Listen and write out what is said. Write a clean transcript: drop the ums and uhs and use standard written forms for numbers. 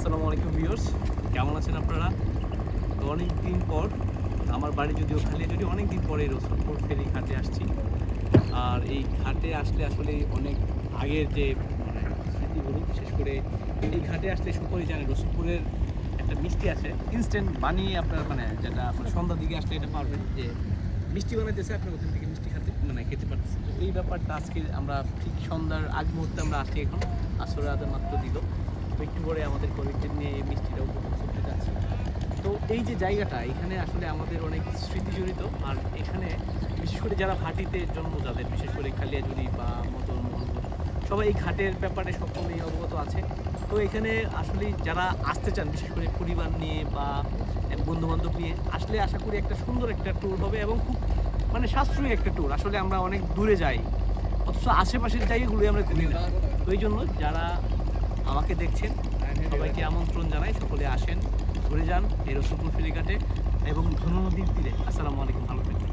আসসালামু আলাইকুম ভিউয়ার্স, কেমন আছেন আপনারা? তো অনেক দিন পর আমার বাড়ি যদিও খালি, যদিও অনেক দিন পরে রসুলপুর ফেরি ঘাটে আসছি। আর এই ঘাটে আসলে আসলে অনেক আগের যে মানে স্মৃতিগুলো, বিশেষ করে এই ঘাটে আসলে সকলেই জানে রসুলপুরের একটা মিষ্টি আছে ইনস্ট্যান্ট বানিয়ে আপনার মানে যেটা আপনার সন্ধ্যার দিকে আসলে এটা পারবেন যে মিষ্টি বানাইতেছে, আপনার ওখান থেকে মিষ্টি খেতে পারতেছে। তো এই ব্যাপারটা আজকে আমরা ঠিক সন্ধ্যার আগ মুহূর্তে আমরা আসি, এখন আসলে রাতে মাত্র দিল। তো একটু পরে আমাদের কলিগদের নিয়ে এই মিষ্টিটা উপভোগ করতে যাচ্ছি। তো এই যে জায়গাটা, এখানে আসলে আমাদের অনেক স্মৃতি জড়িত। আর এখানে বিশেষ করে যারা ভাটিতে জন্ম, যাদের বিশেষ করে খালিয়াজুড়ি বা মদন মোহনপুর, সবাই এই ঘাটের ব্যাপারে সকলেই অবগত আছে। তো এখানে আসলে যারা আসতে চান, বিশেষ করে পরিবার নিয়ে বা বন্ধুবান্ধব নিয়ে আসলে আশা করি একটা সুন্দর একটা ট্যুর হবে এবং খুব মানে সাশ্রয়ী একটা ট্যুর। আসলে আমরা অনেক দূরে যাই, অথচ আশেপাশের জায়গাগুলোই আমরা ঘুরি না। তো এই জন্য যারা আমাকে দেখছেন সবাইকে আমন্ত্রণ জানাই, সকলে আসেন, ঘুরে যান এই রসুলপুর ফেরিঘাটে এবং ধনু নদীর তীরে। আসসালামু আলাইকুম, ভালো থাকবেন।